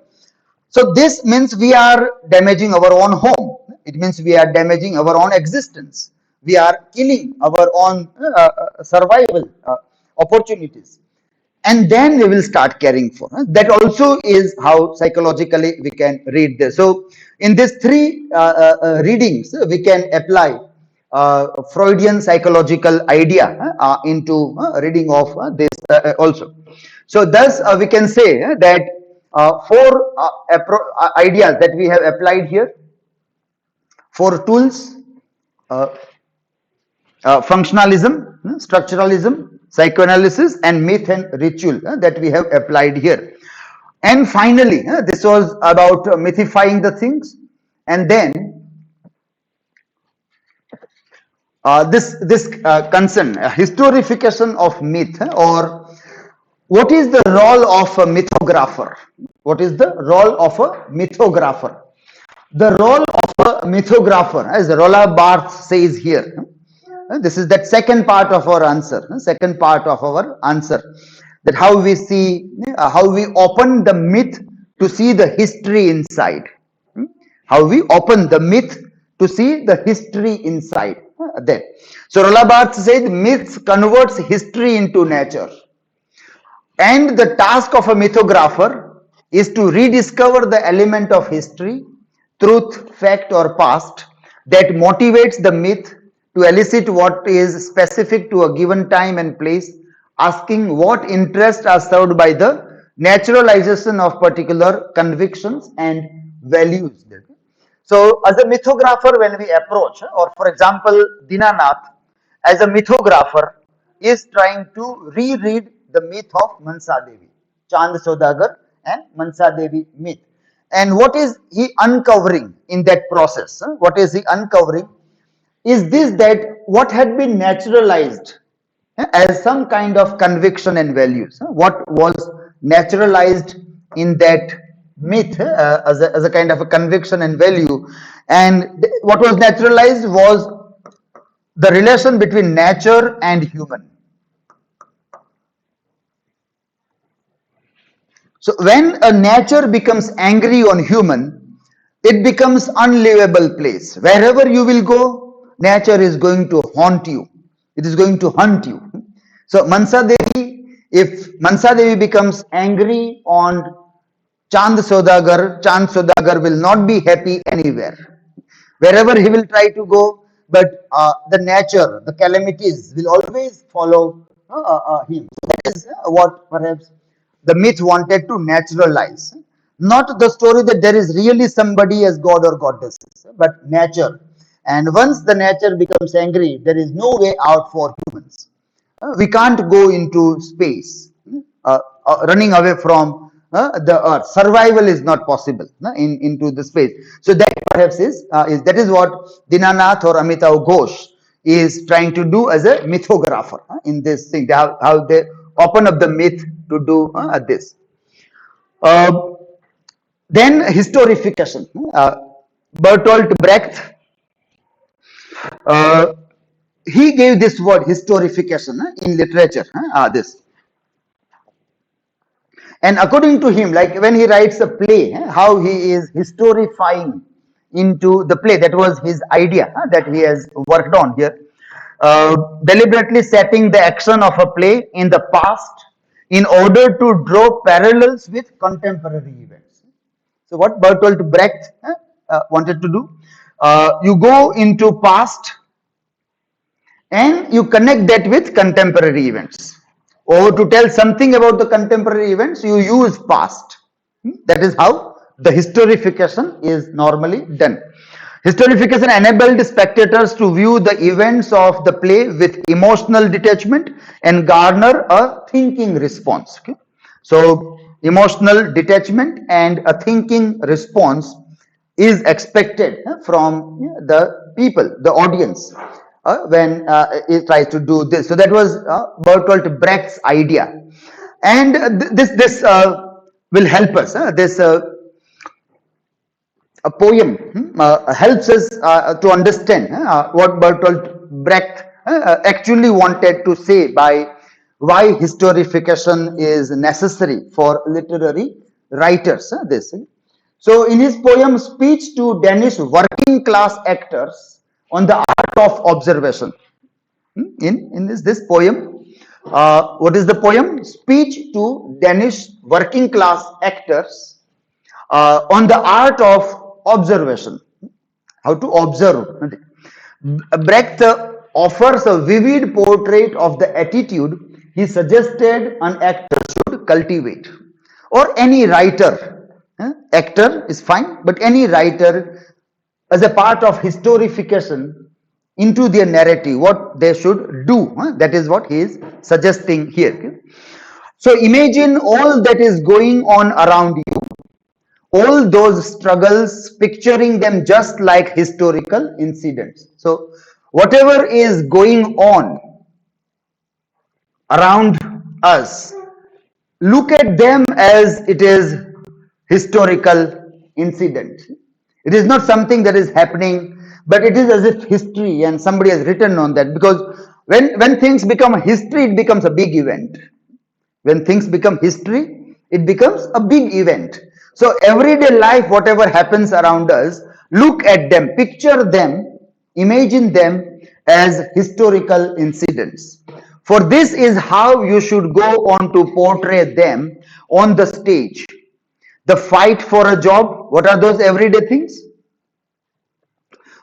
So this means we are damaging our own home. It means we are damaging our own existence. We are killing our own survival opportunities. And then we will start caring for. That also is how psychologically we can read this. So in these three readings, we can apply Freudian psychological idea into reading of this also. So thus we can say that four ideas that we have applied here, four tools: functionalism, structuralism, psychoanalysis, and myth and ritual that we have applied here. And finally, this was about mythifying the things, and then this concern, historification of myth, or what is the role of a mythographer? What is the role of a mythographer? The role of a mythographer, as Roland Barthes says here, this is that second part of our answer. Second part of our answer, that how we see, how we open the myth to see the history inside. How we open the myth to see the history inside. That. So Roland Barthes said myths converts history into nature. And the task of a mythographer is to rediscover the element of history, truth, fact, or past that motivates the myth to elicit what is specific to a given time and place, asking what interests are served by the naturalization of particular convictions and values. So, as a mythographer, when we approach, or for example, Dinanath, as a mythographer, is trying to reread the myth of Mansa Devi, Chand Saudagar and Mansa Devi myth. And what is he uncovering in that process? What is he uncovering? Is this that what had been naturalized as some kind of conviction and values? What was naturalized in that myth as a kind of a conviction and value? And what was naturalized was the relation between nature and human. So when a nature becomes angry on human, it becomes unlivable place. Wherever you will go, nature is going to haunt you. It is going to hunt you. So Mansa Devi, if Mansa Devi becomes angry on Chand Saudagar will not be happy anywhere. Wherever he will try to go, but the nature, the calamities will always follow him. That is what perhaps the myth wanted to naturalize. Not the story that there is really somebody as God or goddess, but nature. And once the nature becomes angry, there is no way out for humans. We can't go into space, running away from the earth. Survival is not possible into the space. So that perhaps is that is what Dinanath or Amitav Ghosh is trying to do as a mythographer in this thing. How they open up the myth to do this. Then historification. Bertolt Brecht, he gave this word historification in literature. This. And according to him, like when he writes a play, how he is historifying into the play, that was his idea that he has worked on here. Deliberately setting the action of a play in the past in order to draw parallels with contemporary events. So what Bertolt Brecht wanted to do, you go into past and you connect that with contemporary events. Or to tell something about the contemporary events, you use past. That is how the historification is normally done. Historification enabled spectators to view the events of the play with emotional detachment and garner a thinking response. Okay? So, emotional detachment and a thinking response is expected from the people, the audience, when it tries to do this. So that was Bertolt Brecht's idea, and this will help us. This a poem helps us to understand what Bertolt Brecht actually wanted to say by why historification is necessary for literary writers. This. So, in his poem, Speech to Danish Working Class Actors on the Art of Observation, in this poem, what is the poem? Speech to Danish Working Class Actors on the art of observation, how to observe. Brecht offers a vivid portrait of the attitude he suggested an actor should cultivate, or any writer. Actor is fine, but any writer as a part of historification into their narrative, what they should do. That is what he is suggesting here. So imagine all that is going on around you, all those struggles, picturing them just like historical incidents. So whatever is going on around us, look at them as it is historical incident. It is not something that is happening, but it is as if history and somebody has written on that, because when things become history, it becomes a big event. When things become history, it becomes a big event. So everyday life, whatever happens around us, look at them, picture them imagine them as historical incidents. For this is how you should go on to portray them on the stage. The fight for a job, what are those everyday things?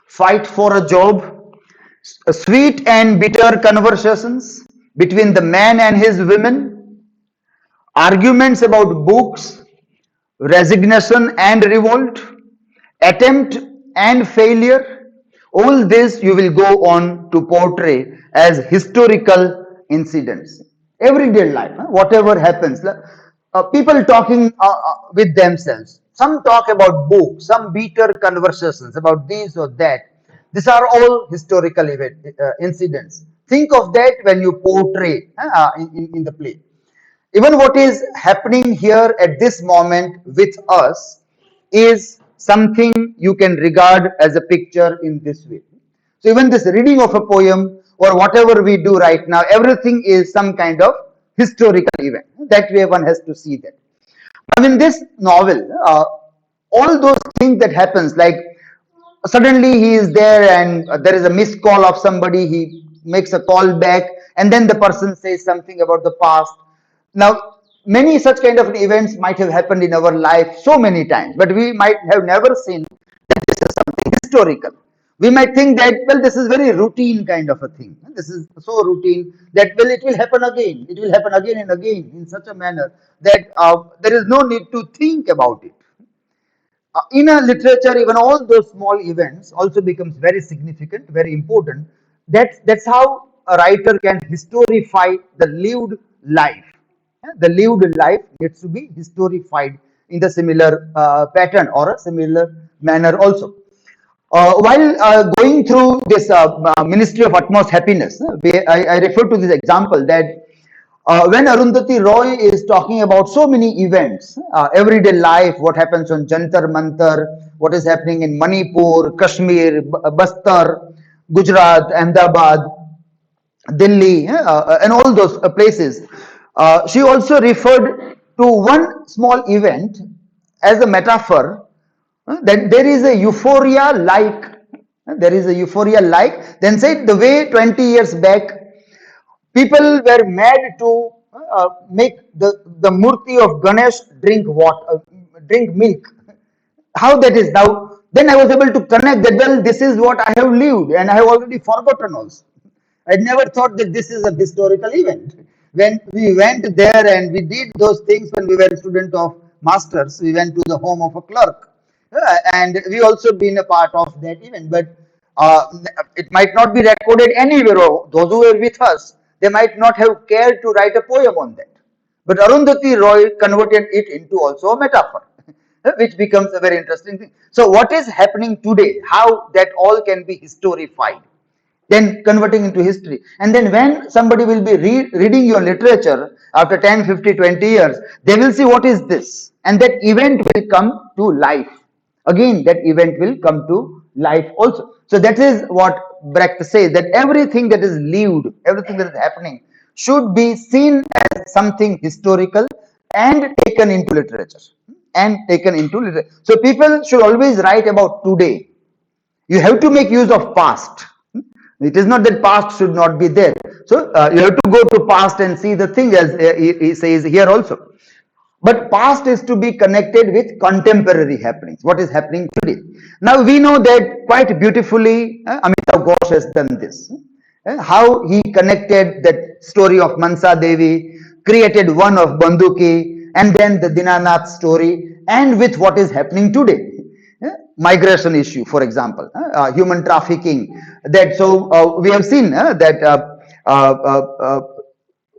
Fight for a job, sweet and bitter conversations between the man and his women, arguments about books, resignation and revolt, attempt and failure, all this you will go on to portray as historical incidents. Everyday life, whatever happens, people talking with themselves. Some talk about books, some bitter conversations about this or that. These are all historical incidents. Think of that when you portray in the play. Even what is happening here at this moment with us is something you can regard as a picture in this way. So even this reading of a poem or whatever we do right now, everything is some kind of historical event. That way one has to see that. Now in this novel, all those things that happens, like suddenly he is there and there is a missed call of somebody, he makes a call back, and then the person says something about the past. Now many such kind of events might have happened in our life so many times, but we might have never seen that this is something historical. We might think that, well, this is very routine kind of a thing, this is so routine that, well, it will happen again, it will happen again and again in such a manner that there is no need to think about it. In a literature, even all those small events also becomes very significant, very important. That's how a writer can historify the lived life. The lived life needs to be historified in the similar pattern or a similar manner also. While going through this Ministry of Utmost Happiness, I refer to this example that when Arundhati Roy is talking about so many events, everyday life, what happens on Jantar Mantar, what is happening in Manipur, Kashmir, Bastar, Gujarat, Ahmedabad, Delhi, and all those places, she also referred to one small event as a metaphor that there is a euphoria like, then said the way 20 years back people were mad to make the murti of Ganesh drink water, drink milk. How that is now? Then I was able to connect that, well, this is what I have lived and I have already forgotten also. I never thought that this is a historical event. When we went there and we did those things when we were a student of masters, we went to the home of a clerk. And we also been a part of that event, but it might not be recorded anywhere. Or those who were with us, they might not have cared to write a poem on that. But Arundhati Roy converted it into also a metaphor, which becomes a very interesting thing. So what is happening today, how that all can be historified, then converting into history. And then when somebody will be reading your literature after 10, 50, 20 years, they will see what is this. And that event will come to life. Again, that event will come to life also. So that is what Brecht says, that everything that is lived, everything that is happening should be seen as something historical and taken into literature. So people should always write about today. You have to make use of past. It is not that past should not be there. So you have to go to past and see the thing, as he says here also. But past is to be connected with contemporary happenings, what is happening today. Now we know that quite beautifully Amitav Ghosh has done this. How he connected that story of Mansa Devi, created one of Banduki, and then the Dinanath story, and with what is happening today. Migration issue, for example, human trafficking. That so we have seen that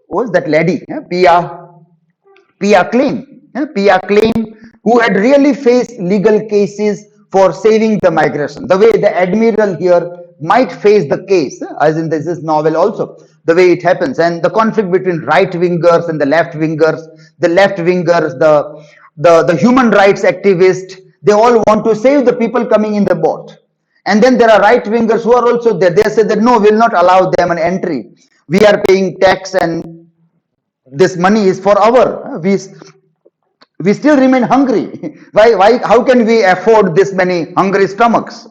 was that lady, Pia Klein, who had really faced legal cases for saving the migration. The way the admiral here might face the case, as in this novel also, the way it happens, and the conflict between right wingers and the left wingers, the human rights activists, they all want to save the people coming in the boat. And then there are right wingers who are also there. They say that no, we will not allow them an entry. We are paying tax and this money is for our, we still remain hungry. Why? How can we afford this many hungry stomachs?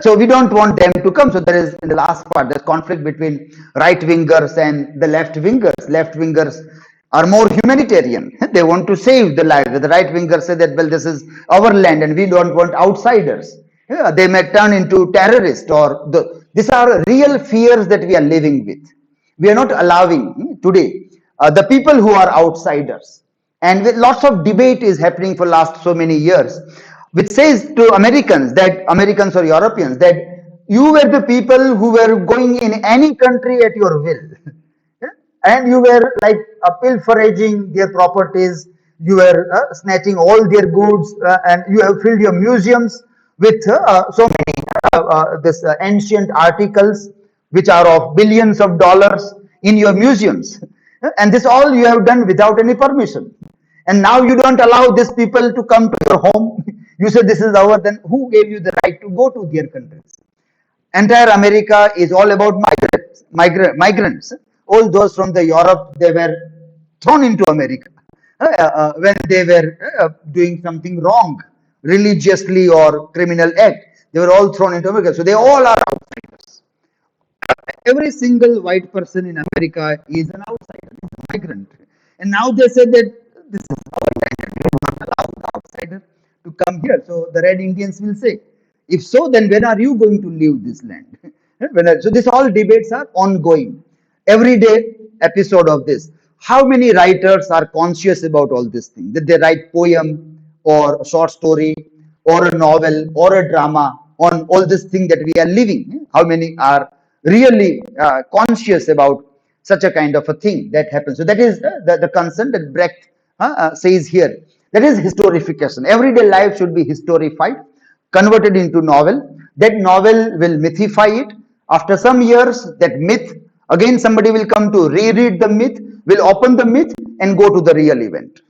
So we don't want them to come. So there is, in the last part, there's conflict between right wingers and the left wingers. Left wingers are more humanitarian. They want to save the lives. The right wingers say that, well, this is our land and we don't want outsiders. Yeah, they may turn into terrorists, or these are real fears that we are living with. We are not allowing today the people who are outsiders, and with lots of debate is happening for last so many years, which says to Americans, that Americans or Europeans, that you were the people who were going in any country at your will. And you were like pilfering their properties, you were snatching all their goods, and you have filled your museums with so many this ancient articles which are of billions of dollars in your museums. And this all you have done without any permission, and now you don't allow these people to come to your home. You say this is our, then who gave you the right to go to their countries? Entire America is all about migrants. All those from the Europe, they were thrown into America when they were doing something wrong, religiously or criminal act. They were all thrown into America. So they all are outsiders. Every single white person in America is an outsider, is a migrant. And now they say that this is our land and we will not allow the outsider to come here. So the Red Indians will say, if so, then when are you going to leave this land? So this all debates are ongoing. Every day episode of this. How many writers are conscious about all these things? That they write poem or a short story or a novel or a drama on all this thing that we are living. How many are really conscious about such a kind of a thing that happens? So that is the concern that Brecht says here. That is historification. Everyday life should be historified, converted into novel. That novel will mythify it. After some years, that myth, again somebody will come to reread the myth, will open the myth and go to the real event.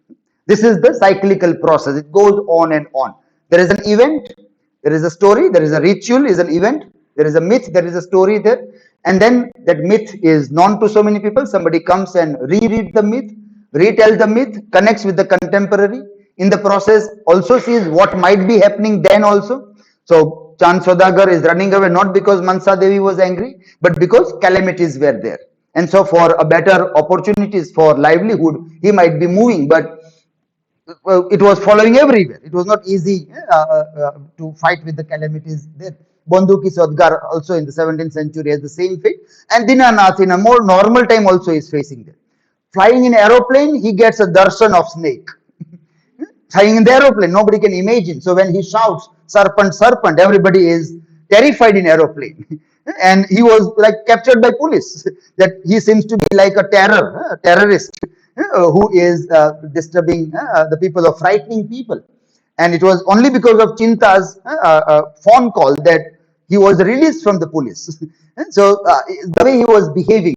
This is the cyclical process. It goes on and on. There is an event, there is a story, there is a ritual, is an event, there is a myth, there is a story there, and then that myth is known to so many people. Somebody comes and reread the myth, retell the myth, connects with the contemporary. In the process, also sees what might be happening then also. So Chand Saudagar is running away not because Mansa Devi was angry, but because calamities were there. And so for a better opportunities for livelihood, he might be moving, but it was following everywhere. It was not easy to fight with the calamities there. Bandhu Ki Sadgar also in the 17th century has the same fate. And Dinanath in a more normal time also is facing there. Flying in aeroplane, he gets a darshan of snake. Flying in the aeroplane, nobody can imagine. So when he shouts, serpent, serpent, everybody is terrified in aeroplane. And he was like captured by police. That he seems to be like a terrorist who is disturbing the people or frightening people. And it was only because of Chinta's phone call that he was released from the police. So the way he was behaving.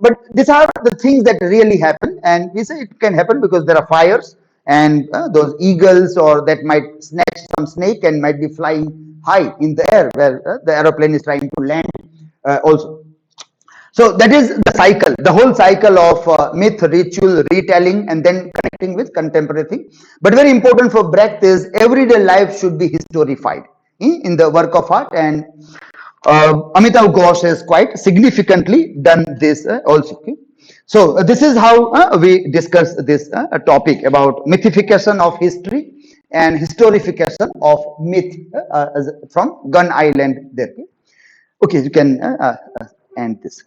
But these are the things that really happen, and we say it can happen because there are fires, and those eagles or that might snatch some snake and might be flying high in the air where the aeroplane is trying to land also. So that is the cycle, the whole cycle of myth, ritual, retelling, and then connecting with contemporary thing. But very important for Brecht is everyday life should be historified in the work of art, and Amitav Ghosh has quite significantly done this also. Okay? So this is how we discuss this topic about mythification of history and historification of myth from Gun Island there. Okay, you can end this.